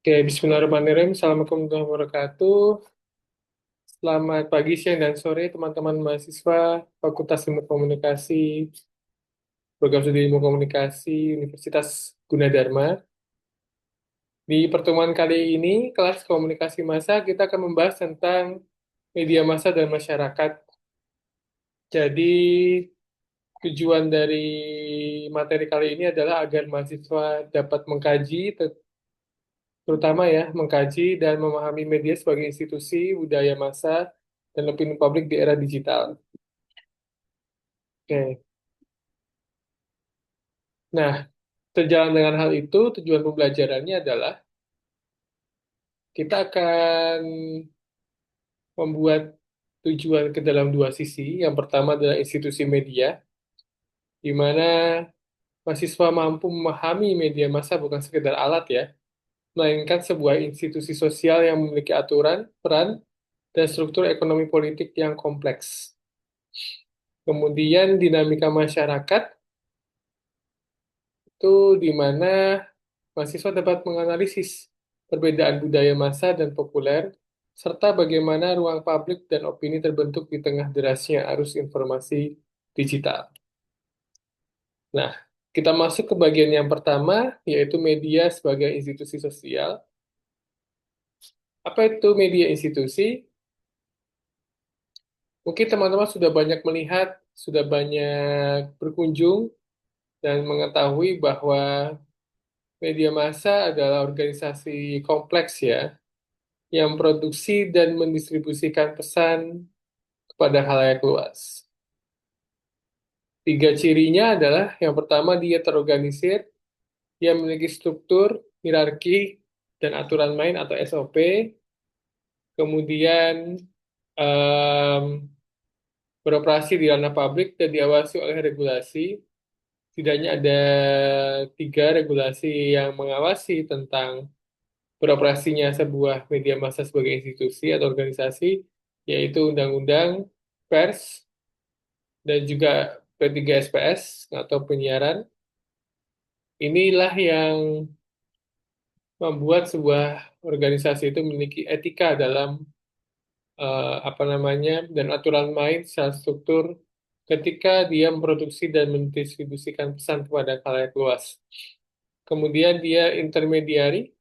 Oke, Bismillahirrahmanirrahim. Assalamualaikum warahmatullahi wabarakatuh. Selamat pagi, siang, dan sore teman-teman mahasiswa Fakultas Ilmu Komunikasi, Program Studi Ilmu Komunikasi Universitas Gunadarma. Di pertemuan kali ini, kelas komunikasi massa, kita akan membahas tentang media massa dan masyarakat. Jadi, tujuan dari materi kali ini adalah agar mahasiswa dapat mengkaji, terutama ya, mengkaji dan memahami media sebagai institusi, budaya massa, dan opini publik di era digital. Oke. Nah, sejalan dengan hal itu, tujuan pembelajarannya adalah kita akan membuat tujuan ke dalam dua sisi. Yang pertama adalah institusi media, di mana mahasiswa mampu memahami media massa bukan sekedar alat ya, melainkan sebuah institusi sosial yang memiliki aturan, peran, dan struktur ekonomi politik yang kompleks. Kemudian dinamika masyarakat itu di mana mahasiswa dapat menganalisis perbedaan budaya massa dan populer, serta bagaimana ruang publik dan opini terbentuk di tengah derasnya arus informasi digital. Nah, kita masuk ke bagian yang pertama, yaitu media sebagai institusi sosial. Apa itu media institusi? Mungkin teman-teman sudah banyak melihat, sudah banyak berkunjung, dan mengetahui bahwa media massa adalah organisasi kompleks ya, yang memproduksi dan mendistribusikan pesan kepada khalayak luas. Tiga cirinya adalah yang pertama dia terorganisir, dia memiliki struktur, hierarki, dan aturan main atau SOP. Kemudian em, beroperasi di ranah publik dan diawasi oleh regulasi. Setidaknya ada tiga regulasi yang mengawasi tentang beroperasinya sebuah media massa sebagai institusi atau organisasi, yaitu Undang-Undang Pers dan juga P3SPS atau penyiaran. Inilah yang membuat sebuah organisasi itu memiliki etika dalam apa namanya dan aturan main secara struktur ketika dia memproduksi dan mendistribusikan pesan kepada khalayak luas. Kemudian dia intermediari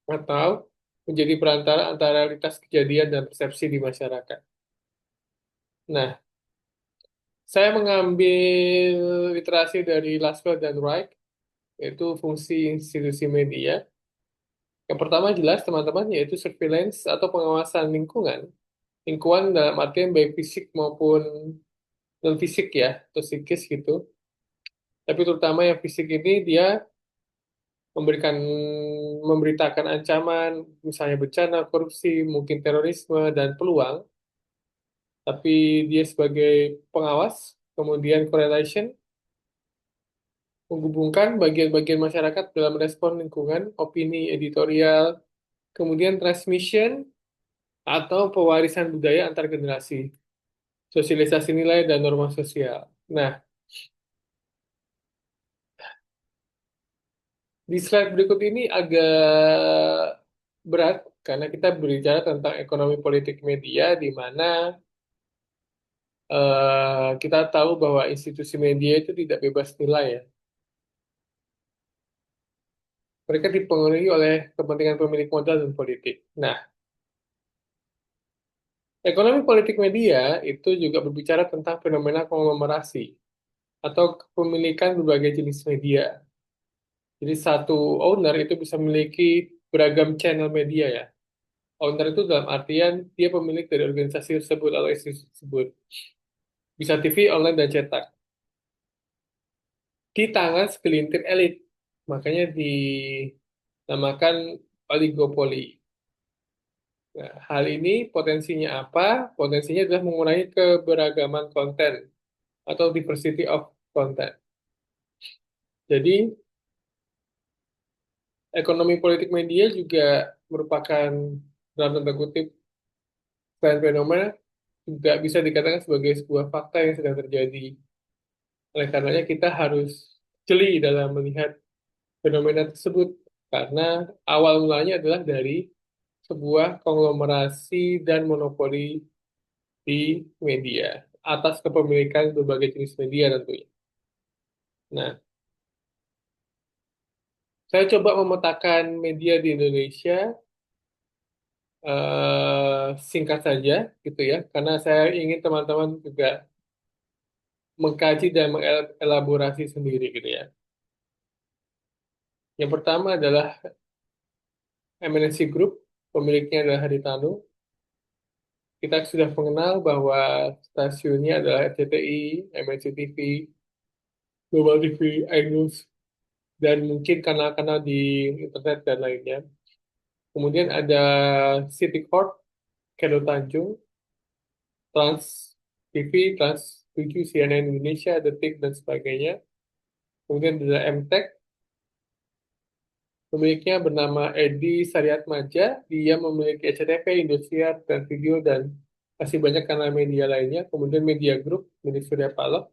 atau menjadi perantara antara realitas kejadian dan persepsi di masyarakat. Nah, saya mengambil literasi dari Laswell dan Wright, yaitu fungsi institusi media. Yang pertama jelas teman-teman yaitu surveillance atau pengawasan lingkungan. Lingkungan dalam artian baik fisik maupun non fisik ya, atau psikis gitu. Tapi terutama yang fisik ini dia memberikan memberitakan ancaman, misalnya bencana, korupsi, mungkin terorisme dan peluang. Tapi dia sebagai pengawas, kemudian correlation menghubungkan bagian-bagian masyarakat dalam respon lingkungan, opini editorial, kemudian transmission atau pewarisan budaya antar generasi, sosialisasi nilai dan norma sosial. Nah, di slide berikut ini agak berat karena kita berbicara tentang ekonomi politik media di mana kita tahu bahwa institusi media itu tidak bebas nilai ya. Mereka dipengaruhi oleh kepentingan pemilik modal dan politik. Nah, ekonomi politik media itu juga berbicara tentang fenomena konglomerasi atau kepemilikan berbagai jenis media. Jadi satu owner itu bisa memiliki beragam channel media ya. Owner itu dalam artian dia pemilik dari organisasi tersebut atau institusi tersebut. Bisa TV, online, dan cetak. Di tangan segelintir elit. Makanya dinamakan oligopoli. Nah, hal ini potensinya apa? Potensinya adalah mengurangi keberagaman konten atau diversity of content. Jadi, ekonomi politik media juga merupakan dalam tanda kutip selain fenomena juga bisa dikatakan sebagai sebuah fakta yang sedang terjadi. Oleh karenanya kita harus jeli dalam melihat fenomena tersebut karena awal mulanya adalah dari sebuah konglomerasi dan monopoli di media atas kepemilikan berbagai jenis media tentunya. Nah, saya coba memetakan media di Indonesia singkat saja gitu ya, karena saya ingin teman-teman juga mengkaji dan mengelaborasi sendiri gitu ya. Yang pertama adalah MNC Group, pemiliknya adalah Haritanu. Kita sudah mengenal bahwa stasiunnya adalah RCTI, MNC TV, Global TV, iNews, dan mungkin kanal-kanal di internet dan lainnya. Kemudian ada City Corp, Kedai Tanjung, Trans TV, Trans 7, CNN Indonesia, Detik, dan sebagainya. Kemudian ada MTech, pemiliknya bernama Edi Saryatmadja. Dia memiliki SCTV, Indosiar, dan Video, dan masih banyak kanal media lainnya. Kemudian Media Group, milik Surya Paloh,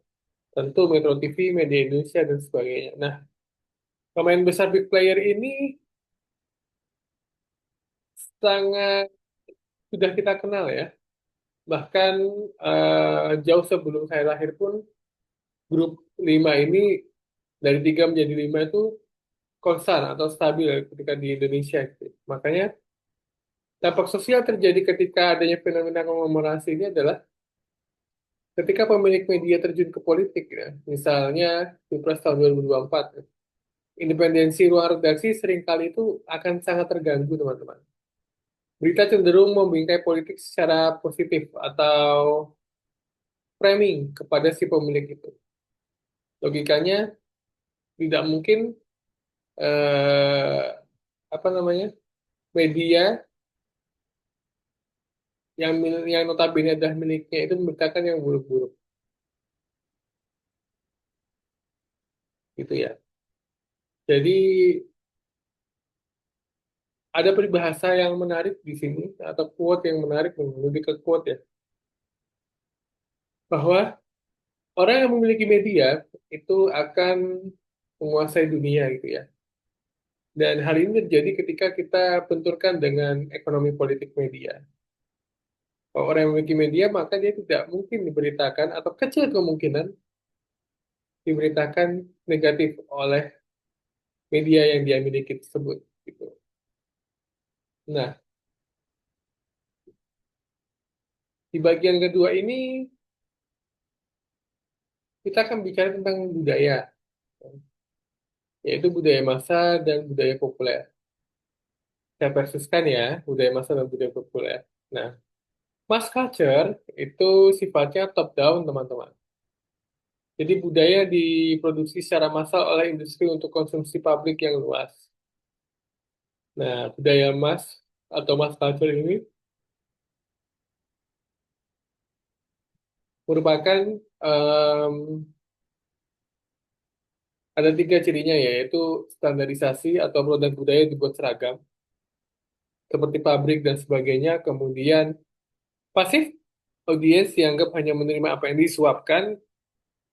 tentu Metro TV, Media Indonesia, dan sebagainya. Nah, pemain besar big player ini sangat sudah kita kenal ya. Bahkan jauh sebelum saya lahir pun, grup 5 ini dari 3 menjadi 5 itu konstan atau stabil ketika di Indonesia, gitu. Makanya dampak sosial terjadi ketika adanya fenomena konglomerasi ini adalah ketika pemilik media terjun ke politik ya. Misalnya Pilpres tahun 2024. Ya. Independensi ruang redaksi seringkali itu akan sangat terganggu, teman-teman. Berita cenderung membingkai politik secara positif atau framing kepada si pemilik itu. Logikanya tidak mungkin eh, apa namanya, media yang notabene adalah miliknya itu memberitakan yang buruk-buruk gitu ya. Jadi ada peribahasa yang menarik di sini atau quote yang menarik, lebih ke quote ya, bahwa orang yang memiliki media itu akan menguasai dunia gitu ya. Dan hal ini terjadi ketika kita benturkan dengan ekonomi politik media. Kalau orang yang memiliki media maka dia tidak mungkin diberitakan atau kecil kemungkinan diberitakan negatif oleh media yang dia miliki tersebut gitu. Nah, di bagian kedua ini kita akan bicara tentang budaya, yaitu budaya massa dan budaya populer. Saya versuskan ya, budaya massa dan budaya populer. Nah, mass culture itu sifatnya top down, teman-teman. Jadi budaya diproduksi secara massal oleh industri untuk konsumsi publik yang luas. Nah, budaya mass atau mass culture ini merupakan em, ada 3 cirinya, yaitu standarisasi atau produk budaya dibuat seragam seperti pabrik dan sebagainya. Kemudian pasif, audiens dianggap hanya menerima apa yang disuapkan.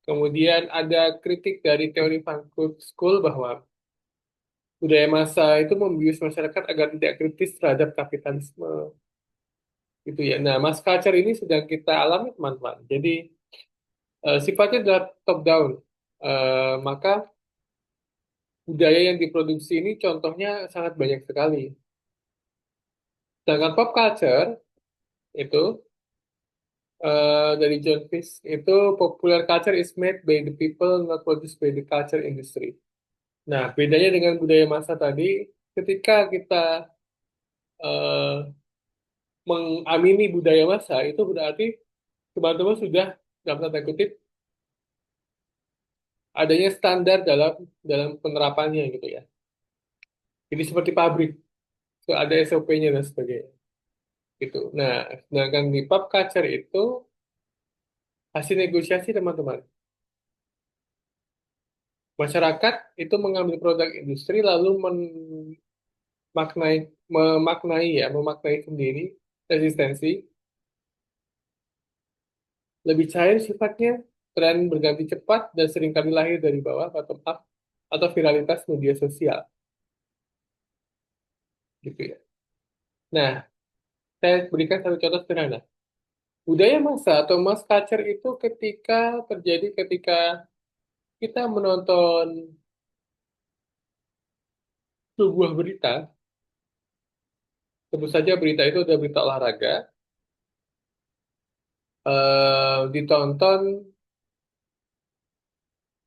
Kemudian ada kritik dari teori Frankfurt School bahwa budaya massa itu membius masyarakat agar tidak kritis terhadap kapitalisme. Gitu ya. Nah, mass culture ini sedang kita alami, teman-teman. Jadi sifatnya adalah top down. Maka budaya yang diproduksi ini contohnya sangat banyak sekali. Sedangkan pop culture itu dari John Fish itu popular culture is made by the people, not produced by the culture industry. Nah, bedanya dengan budaya massa tadi, ketika kita eh, mengamini budaya massa, itu berarti teman-teman sudah dalam tanda kutip adanya standar dalam dalam penerapannya gitu ya. Jadi seperti pabrik, so ada SOP-nya dan sebagainya. Gitu. Nah, sedangkan di pop culture itu hasil negosiasi, teman-teman. Masyarakat itu mengambil produk industri lalu memaknai, memaknai sendiri resistensi, lebih cair sifatnya, tren berganti cepat dan seringkali lahir dari bawah bottom up atau viralitas media sosial. gitu ya. Nah, saya berikan satu contoh sederhana. Budaya massa atau mass culture itu terjadi ketika kita menonton sebuah berita, sebut saja berita itu adalah berita olahraga, ditonton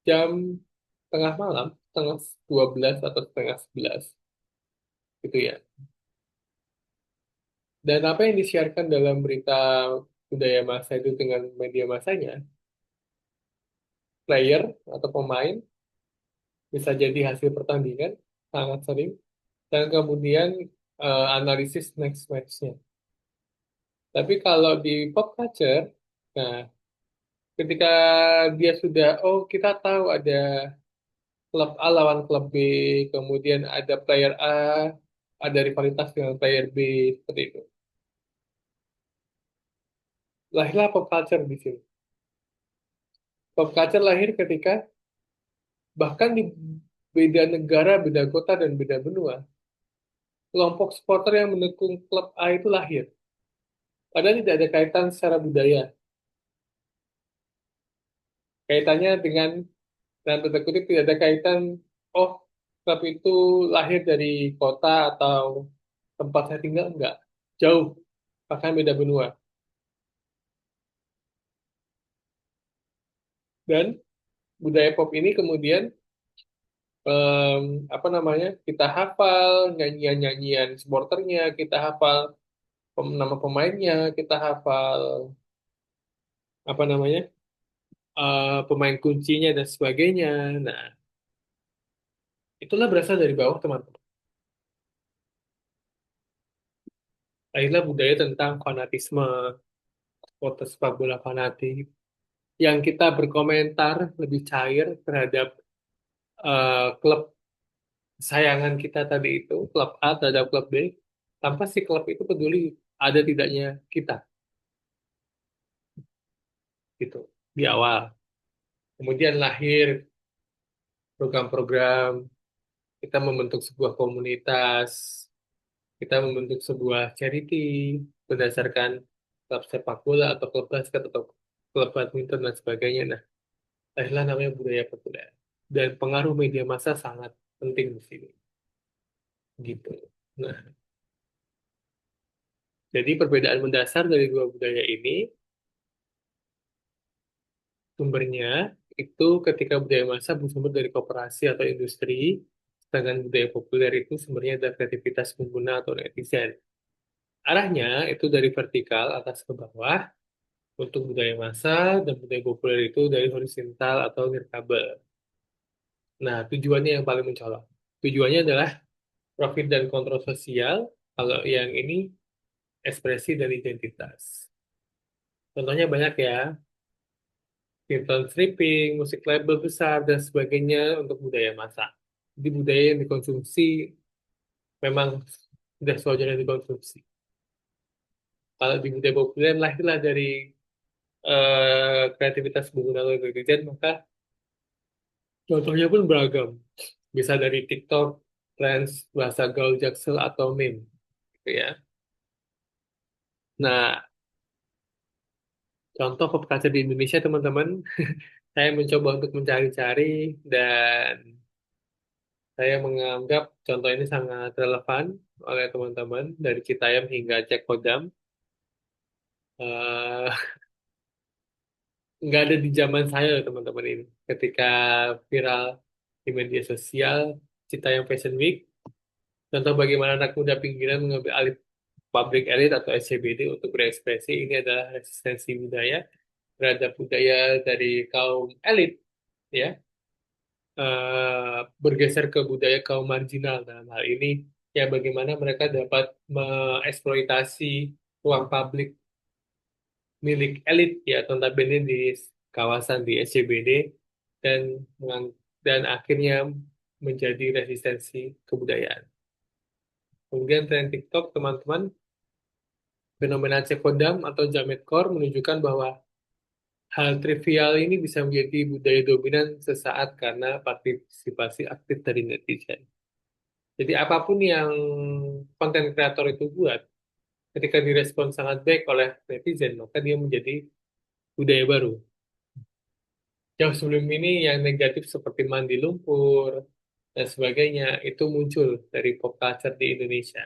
jam tengah malam, setengah 12 atau setengah 11, gitu ya. Dan apa yang disiarkan dalam berita budaya massa itu dengan media massanya, player atau pemain bisa jadi hasil pertandingan sangat sering, dan kemudian analisis next match-nya. Tapi kalau di pop culture, nah ketika dia sudah, oh kita tahu ada klub A lawan klub B, kemudian ada player A, ada rivalitas dengan player B, seperti itu. Lahirlah pop culture di sini. Pop culture lahir ketika bahkan di beda negara, beda kota, dan beda benua, kelompok supporter yang mendukung klub A itu lahir. Padahal tidak ada kaitan secara budaya. Kaitannya dengan, dan tanda kutip, tidak ada kaitan, oh klub itu lahir dari kota atau tempat saya tinggal, enggak. Jauh, bahkan beda benua. Dan budaya pop ini kemudian apa namanya, kita hafal nyanyian-nyanyian supporternya, kita hafal nama pemainnya, kita hafal apa namanya, pemain kuncinya dan sebagainya. Nah, itulah berasal dari bawah, teman-teman. Akhirnya budaya tentang fanatisme, supporter sepak bola fanatik, yang kita berkomentar lebih cair terhadap klub kesayangan kita tadi itu, klub A terhadap klub B, tanpa si klub itu peduli ada tidaknya kita, gitu, di awal. Kemudian lahir program-program, kita membentuk sebuah komunitas, kita membentuk sebuah charity berdasarkan klub sepak bola atau klub basket atau klub badminton dan sebagainya. Nah, lahirlah namanya budaya populer. Dan pengaruh media massa sangat penting di sini, gitu. Nah, jadi perbedaan mendasar dari dua budaya ini sumbernya itu ketika budaya massa bersumber dari koperasi atau industri, sedangkan budaya populer itu sumbernya dari kreativitas pengguna atau netizen. Arahnya itu dari vertikal atas ke bawah untuk budaya massa, dan budaya populer itu dari horizontal atau nirkabel. Nah, tujuannya yang paling mencolok. Tujuannya adalah profit dan kontrol sosial, kalau yang ini ekspresi dan identitas. Contohnya banyak ya, sinetron stripping, musik label besar, dan sebagainya untuk budaya massa. Jadi budaya yang dikonsumsi memang sudah sewajarnya dikonsumsi. Kalau di budaya populer lahirlah dari kreativitas pengguna atau netizen, maka contohnya pun beragam. Bisa dari TikTok, trends, bahasa gaul jaksel, atau meme, gitu ya. Nah, contoh pop culture di Indonesia, teman-teman, saya mencoba untuk mencari-cari, dan saya menganggap contoh ini sangat relevan oleh teman-teman dari Citayam hingga Cek Kodam. Eh, nggak ada di zaman saya, teman-teman ini. Ketika viral di media sosial, Citayam Fashion Week, contoh bagaimana anak muda pinggiran mengambil alih pabrik elit atau SCBD untuk berekspresi, ini adalah resistensi budaya terhadap budaya dari kaum elit, ya, bergeser ke budaya kaum marginal dalam hal ini, ya bagaimana mereka dapat mengeksploitasi ruang publik milik elit, ya notabene di kawasan di SCBD, dan dan akhirnya menjadi resistensi kebudayaan. Kemudian tren TikTok, teman-teman, fenomena Cekodam atau Jamet menunjukkan bahwa hal trivial ini bisa menjadi budaya dominan sesaat karena partisipasi aktif dari netizen. Jadi apapun yang konten kreator itu buat, ketika direspon sangat baik oleh netizen, maka dia menjadi budaya baru. Yang sebelum ini yang negatif seperti mandi lumpur dan sebagainya itu muncul dari pop culture di Indonesia.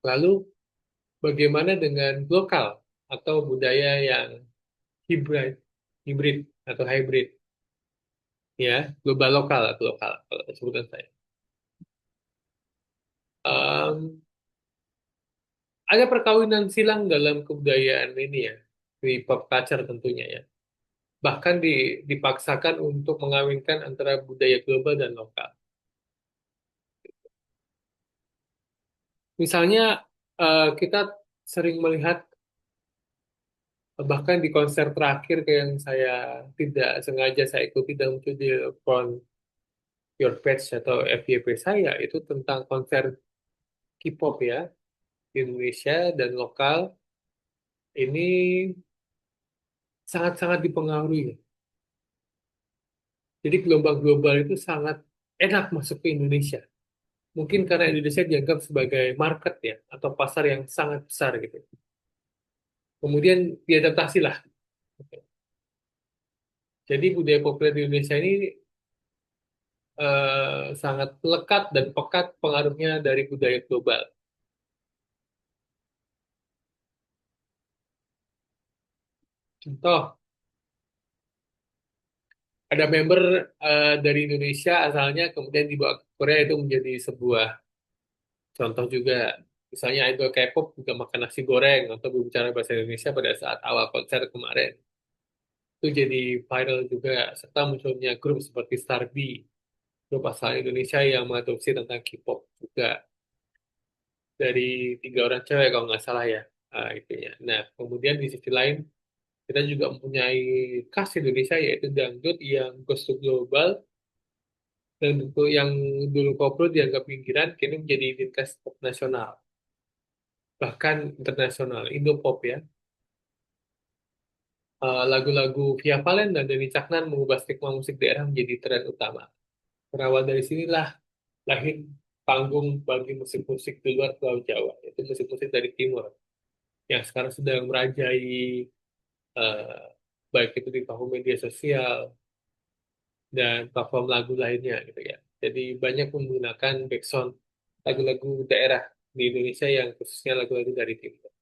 Lalu bagaimana dengan lokal atau budaya yang hybrid, hybrid atau hybrid, ya, global lokal atau lokal kalau sebutan saya. Em, ada perkawinan silang dalam kebudayaan ini ya, di pop culture tentunya ya. Bahkan dipaksakan untuk mengawinkan antara budaya global dan lokal. Misalnya kita sering melihat bahkan di konser terakhir yang saya tidak sengaja saya ikuti dan muncul di front your page atau FYP saya itu tentang konser K-pop ya di Indonesia dan lokal ini sangat-sangat dipengaruhi. Jadi gelombang global itu sangat enak masuk ke Indonesia. Mungkin karena Indonesia dianggap sebagai market ya atau pasar yang sangat besar gitu. Kemudian diadaptasi lah. Jadi budaya populer di Indonesia ini sangat lekat dan pekat pengaruhnya dari budaya global. Contoh, ada member dari Indonesia asalnya kemudian dibawa ke Korea itu menjadi sebuah contoh juga. Misalnya idol K-pop juga makan nasi goreng atau berbicara bahasa Indonesia pada saat awal konser kemarin. Itu jadi viral juga serta munculnya grup seperti Starby, grup asal Indonesia yang mengadopsi tentang K-pop juga dari 3 orang cewek kalau nggak salah ya itunya. Nah, kemudian di sisi lain kita juga mempunyai khas Indonesia yaitu dangdut yang goes to global dan untuk yang dulu koplo dianggap pinggiran kini menjadi identitas pop nasional bahkan internasional Indopop ya. Lagu-lagu Via Valen dan Denny Caknan mengubah stigma musik daerah menjadi tren utama. Berawal dari sinilah lahir panggung bagi musik-musik di luar Pulau Jawa, yaitu musik-musik dari timur yang sekarang sedang merajai eh, baik itu di platform media sosial dan platform lagu lainnya gitu ya. Jadi banyak menggunakan backsound lagu-lagu daerah di Indonesia yang khususnya lagu-lagu dari timur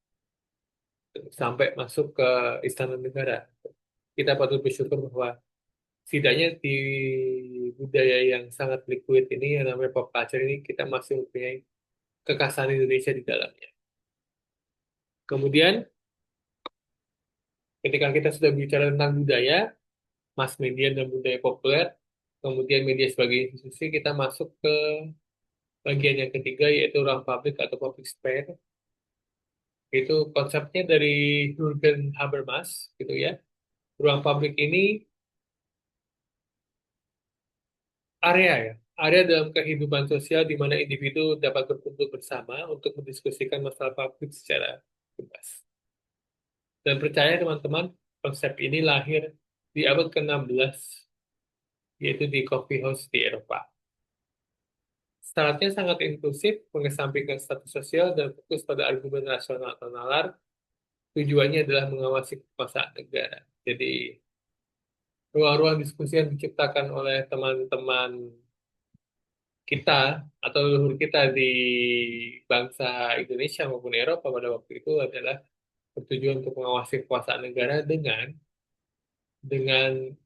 sampai masuk ke Istana Negara. Kita patut bersyukur bahwa setidaknya di budaya yang sangat liquid ini yang namanya pop culture ini kita masih mempunyai kekhasan Indonesia di dalamnya. Kemudian ketika kita sudah bicara tentang budaya, mass media dan budaya populer, kemudian media sebagai institusi, kita masuk ke bagian yang ketiga yaitu ruang publik atau public sphere. Itu konsepnya dari Jürgen Habermas gitu ya. Ruang publik ini area ya, area dalam kehidupan sosial di mana individu dapat berkumpul bersama untuk mendiskusikan masalah publik secara bebas. Dan percaya teman-teman, konsep ini lahir di abad ke-16, yaitu di coffee house di Eropa. Syaratnya sangat inklusif, mengesampingkan status sosial dan fokus pada argumen rasional atau nalar. Tujuannya adalah mengawasi kekuasaan negara. Jadi, ruang-ruang diskusi yang diciptakan oleh teman-teman kita atau leluhur kita di bangsa Indonesia maupun Eropa pada waktu itu adalah bertujuan untuk mengawasi kekuasaan negara dengan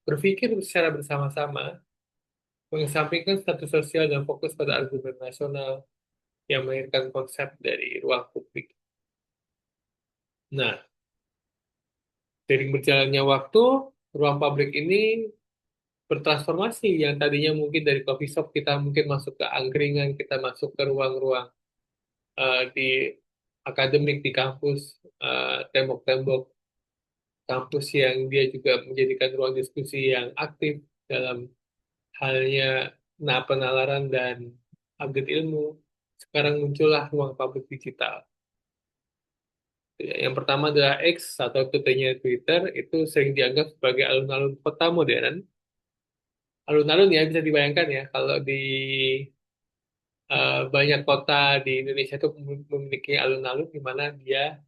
berpikir secara bersama-sama, mengesampingkan status sosial dan fokus pada argumen nasional yang melahirkan konsep dari ruang publik. Nah, dari berjalannya waktu, ruang publik ini bertransformasi yang tadinya mungkin dari coffee shop kita mungkin masuk ke angkringan, kita masuk ke ruang-ruang di akademik di kampus, tembok-tembok kampus yang dia juga menjadikan ruang diskusi yang aktif dalam halnya penalaran dan update ilmu. Sekarang muncullah ruang publik digital. Yang pertama adalah X atau tutupnya Twitter, itu sering dianggap sebagai alun-alun kota modern alun-alun ya bisa dibayangkan ya kalau di banyak kota di Indonesia itu memiliki alun-alun di mana dia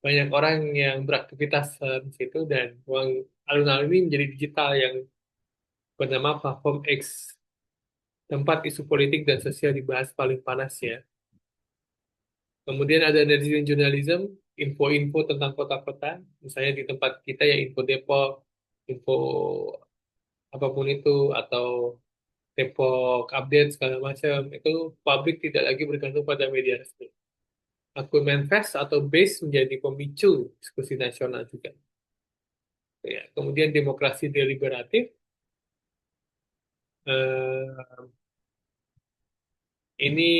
banyak orang yang beraktivitas di situ dan uang alun-alun ini menjadi digital yang bernama platform X, tempat isu politik dan sosial dibahas paling panas ya. Kemudian ada netizen journalism, info-info tentang kota-kota, misalnya di tempat kita ya info Depok, info apapun itu, atau Depok update segala macam, itu publik tidak lagi bergantung pada media resmi. Akun Manifest atau Base menjadi pemicu diskusi nasional juga. Ya, kemudian demokrasi deliberatif, eh, ini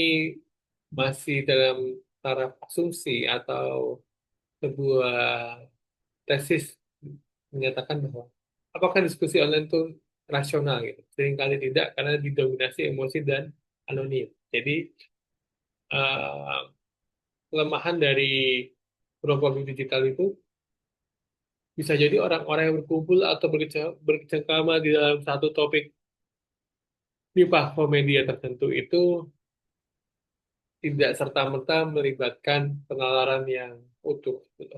masih dalam taraf asumsi atau sebuah tesis menyatakan bahwa apakah diskusi online itu rasional gitu. Seringkali tidak karena didominasi emosi dan anonim. Jadi eh, kelemahan dari platform digital itu bisa jadi orang-orang yang berkumpul atau bercengkrama di dalam satu topik di platform media tertentu itu tidak serta-merta melibatkan penalaran yang utuh, gitu.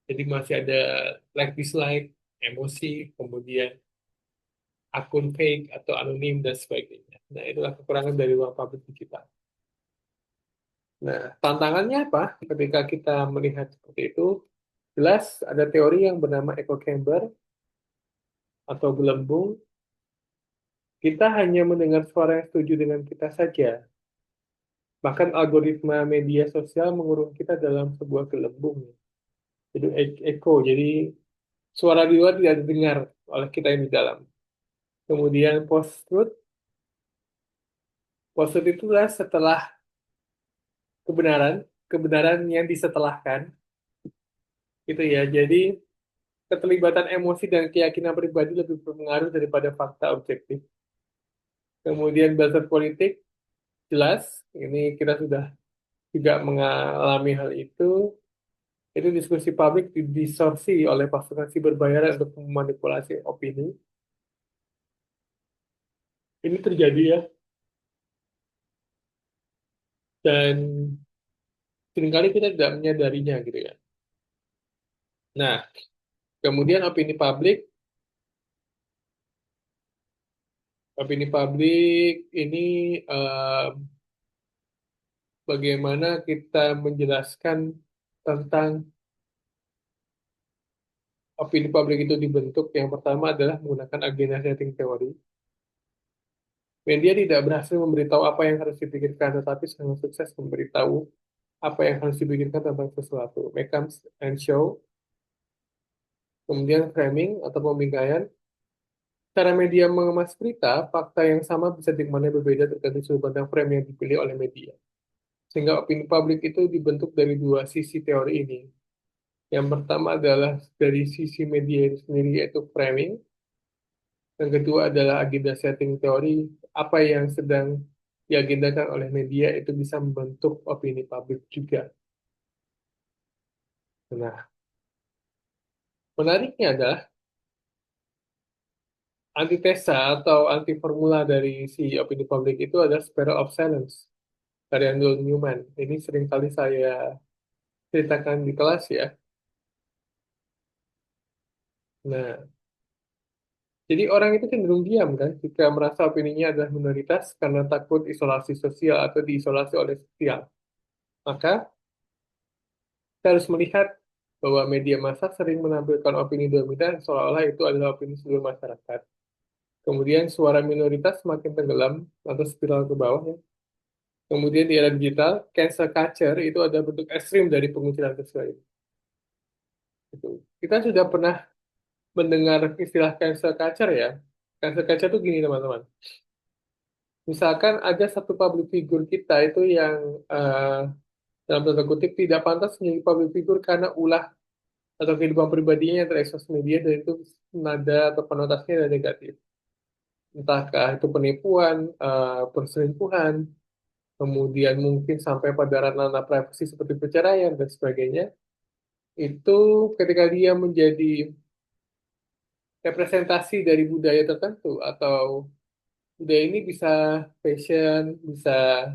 Jadi masih ada like dislike, emosi, kemudian akun fake atau anonim dan sebagainya. Nah, itulah kekurangan dari ruang publik digital. Nah, tantangannya apa ketika kita melihat seperti itu? Jelas ada teori yang bernama echo chamber atau gelembung. Kita hanya mendengar suara yang setuju dengan kita saja. Bahkan algoritma media sosial mengurung kita dalam sebuah gelembung. Jadi echo, jadi suara di luar tidak didengar oleh kita yang di dalam. Kemudian post-truth itulah setelah kebenaran, kebenaran yang disetelahkan, gitu ya. Jadi keterlibatan emosi dan keyakinan pribadi lebih berpengaruh daripada fakta objektif. Kemudian buzzer politik, jelas, ini kita sudah juga mengalami hal itu. Itu diskusi publik didistorsi oleh pasukan siber bayaran untuk memanipulasi opini. Ini terjadi ya, dan seringkali kita tidak menyadarinya gitu ya. Nah, kemudian opini publik ini eh, bagaimana kita menjelaskan tentang opini publik itu dibentuk. Yang pertama adalah menggunakan agenda setting teori. Media tidak berhasil memberitahu apa yang harus dipikirkan, tetapi sangat sukses memberitahu apa yang harus dipikirkan tentang sesuatu. Make and show, kemudian framing atau pembingkaian. Cara media mengemas berita, fakta yang sama bisa dimaknai berbeda tergantung sudut pandang frame yang dipilih oleh media. Sehingga opini publik itu dibentuk dari dua sisi teori ini. Yang pertama adalah dari sisi media itu sendiri, yaitu framing. Yang kedua adalah agenda setting teori, apa yang sedang diagendakan oleh media itu bisa membentuk opini publik juga. Nah, menariknya adalah antitesa atau antiformula dari si opini publik itu adalah spiral of silence dari Andrew Newman. Ini seringkali saya ceritakan di kelas ya. Nah, jadi orang itu cenderung diam kan jika merasa opininya adalah minoritas karena takut isolasi sosial atau diisolasi oleh sosial. Maka kita harus melihat bahwa media massa sering menampilkan opini dominan seolah-olah itu adalah opini seluruh masyarakat. Kemudian suara minoritas semakin tenggelam atau spiral ke bawah ya. Kemudian di era digital, cancel culture itu ada bentuk ekstrim dari pengucilan sosial itu. Gitu. Kita sudah pernah mendengar istilah cancel culture ya. Cancel culture itu gini teman-teman. Misalkan ada satu public figure kita itu yang eh, dalam tanda kutip tidak pantas menjadi public figure karena ulah atau kehidupan pribadinya yang terekspos media dan itu nada atau konotasinya adalah negatif. Entahkah itu penipuan, perselingkuhan, kemudian mungkin sampai pada ranah privasi seperti perceraian dan sebagainya. Itu ketika dia menjadi representasi dari budaya tertentu atau budaya ini bisa fashion, bisa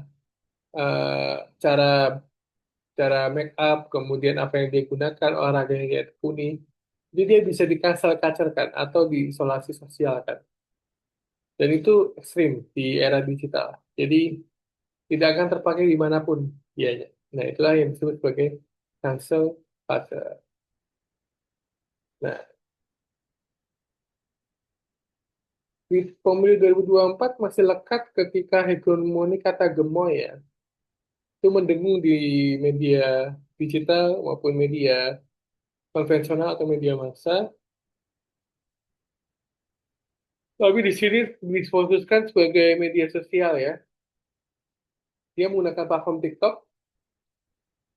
cara cara make up, kemudian apa yang dia gunakan, olahraga yang dia tekuni. Jadi dia bisa di-cancel culture-kan atau diisolasi sosial kan. Dan itu ekstrim di era digital. Jadi tidak akan terpakai dimanapun dianya. Nah itulah yang disebut sebagai cancel culture. Nah di pemilu 2024 masih lekat ketika hegemoni kata gemoy ya. Itu mendengung di media digital maupun media konvensional atau media massa. Tapi di sini difokuskan sebagai media sosial ya. Dia menggunakan platform TikTok.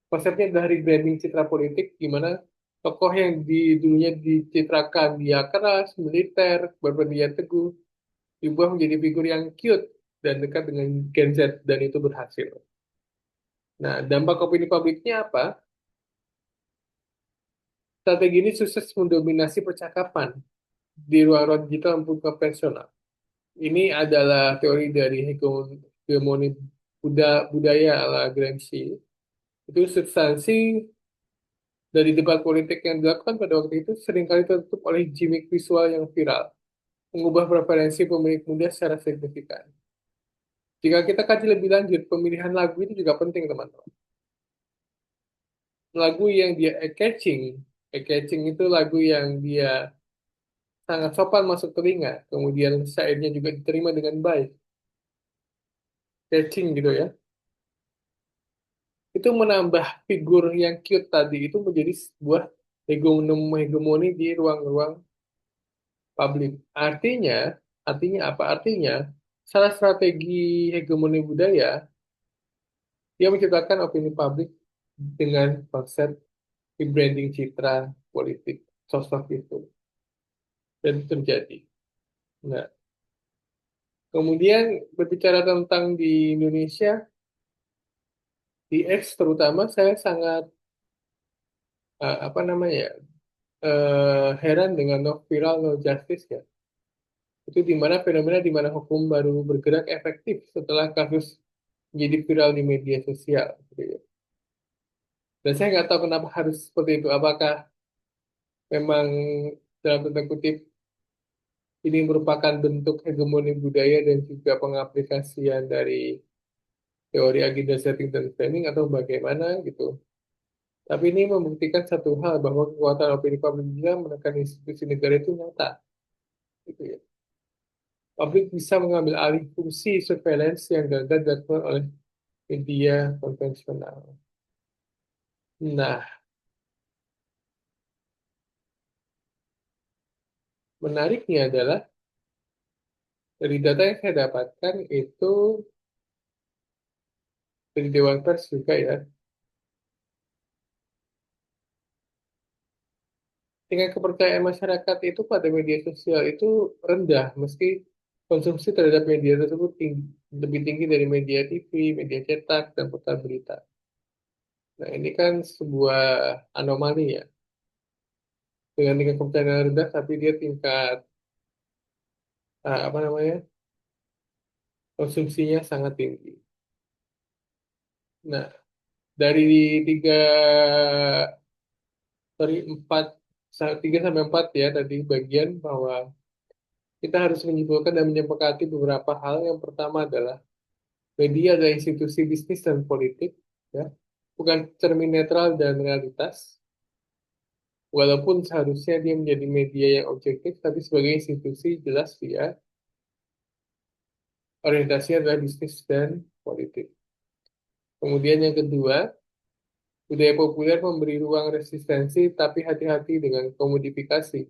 Konsepnya dari branding citra politik, gimana tokoh yang di dulunya dicitrakan dia keras, militer, berpendidikan teguh, diubah menjadi figur yang cute dan dekat dengan Gen Z, dan itu berhasil. Nah, dampak opini publiknya apa? Strategi ini sukses mendominasi percakapan di ruang-ruang digital maupun konvensional. Ini adalah teori dari hegemoni budaya ala Gramsci. Itu substansi dari debat politik yang dilakukan pada waktu itu seringkali tertutup oleh gimmick visual yang viral, mengubah preferensi pemilik muda secara signifikan. Jika kita kaji lebih lanjut, pemilihan lagu itu juga penting, teman-teman. Lagu yang dia eye-catching itu lagu yang dia sangat sopan masuk telinga, kemudian syairnya juga diterima dengan baik, catching gitu ya. Itu menambah figur yang cute tadi itu menjadi sebuah hegemoni di ruang-ruang publik. Artinya apa? Artinya salah strategi hegemoni budaya dia menciptakan opini publik dengan konsep rebranding citra politik sosok itu, dan itu terjadi. Nah, kemudian berbicara tentang di Indonesia, di X terutama saya sangat apa namanya ya, heran dengan no viral no justice ya. Itu di mana fenomena di mana hukum baru bergerak efektif setelah kasus menjadi viral di media sosial, gitu ya. Dan saya nggak tahu kenapa harus seperti itu. Apakah memang dalam tanda kutip ini merupakan bentuk hegemoni budaya dan juga pengaplikasian dari teori agenda setting dan framing atau bagaimana gitu. Tapi ini membuktikan satu hal bahwa kekuatan opini publik juga menekan institusi negara itu nyata, gitu ya. Publik bisa mengambil alih fungsi surveillance yang gagal dilakukan oleh media konvensional. Nah, menariknya adalah dari data yang saya dapatkan itu dari Dewan Pers juga ya, tingkat kepercayaan masyarakat itu pada media sosial itu rendah, meski konsumsi terhadap media tersebut lebih tinggi dari media TV, media cetak, dan portal berita. Nah, ini kan sebuah anomali ya. Dengan tingkat kepercayaan yang rendah, tapi dia tingkat apa namanya konsumsinya sangat tinggi. Nah, dari tiga, sorry, empat, tiga sampai empat ya tadi bagian bahwa kita harus menyimpulkan dan menyepakati beberapa hal. Yang pertama adalah media adalah institusi bisnis dan politik, ya, bukan cermin netral dan realitas. Walaupun seharusnya dia menjadi media yang objektif, tapi sebagai institusi jelas dia orientasinya adalah bisnis dan politik. Kemudian yang kedua, budaya populer memberi ruang resistensi, tapi hati-hati dengan komodifikasi.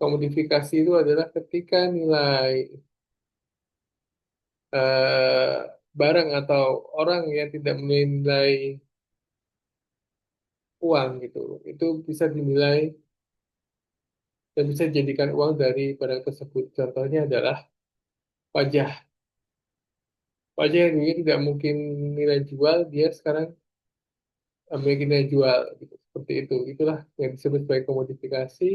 Komodifikasi itu adalah ketika nilai eh, barang atau orang yang tidak menilai uang gitu, itu bisa dinilai dan bisa dijadikan uang dari barang tersebut. Contohnya adalah pajak. Pajak yang dulunya tidak mungkin nilai jual, dia sekarang memiliki nilai jual gitu. Seperti itu. Itulah yang disebut sebagai komodifikasi.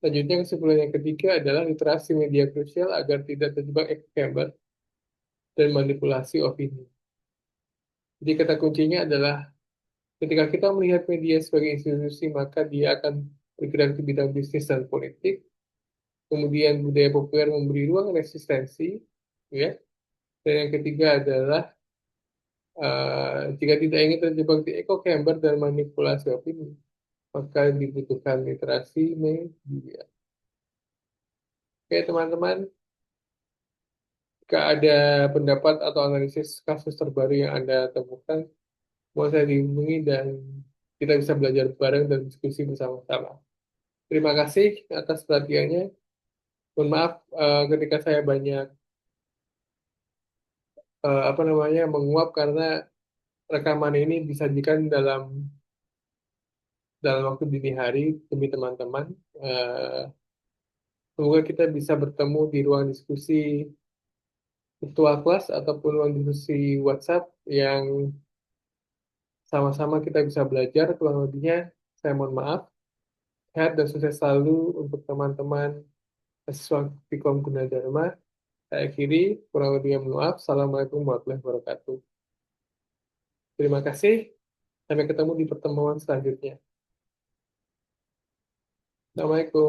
Selanjutnya, kesimpulan yang ketiga adalah literasi media krusial agar tidak terjebak echo chamber dan manipulasi opini. Jadi kata kuncinya adalah ketika kita melihat media sebagai institusi, maka dia akan bergerak di bidang bisnis dan politik. Kemudian budaya populer memberi ruang resistensi, ya. Dan yang ketiga adalah jika tidak ingin terjebak di echo chamber dan manipulasi opini, maka dibutuhkan literasi media. Oke, teman-teman, jika ada pendapat atau analisis kasus terbaru yang Anda temukan, mau saya dihubungi dan kita bisa belajar bareng dan diskusi bersama-sama. Terima kasih atas perhatiannya. Mohon maaf ketika saya banyak apa namanya menguap karena rekaman ini disajikan dalam waktu dini hari demi teman-teman. Eh, Semoga kita bisa bertemu di ruang diskusi virtual kelas ataupun ruang diskusi WhatsApp yang sama-sama kita bisa belajar. Kurang lebihnya, saya mohon maaf. Sehat dan sukses selalu untuk teman-teman mahasiswa Fikom Gunadarma. Saya akhiri, kurang lebihnya mohon maaf. Assalamualaikum warahmatullahi wabarakatuh. Terima kasih. Sampai ketemu di pertemuan selanjutnya. Assalamualaikum.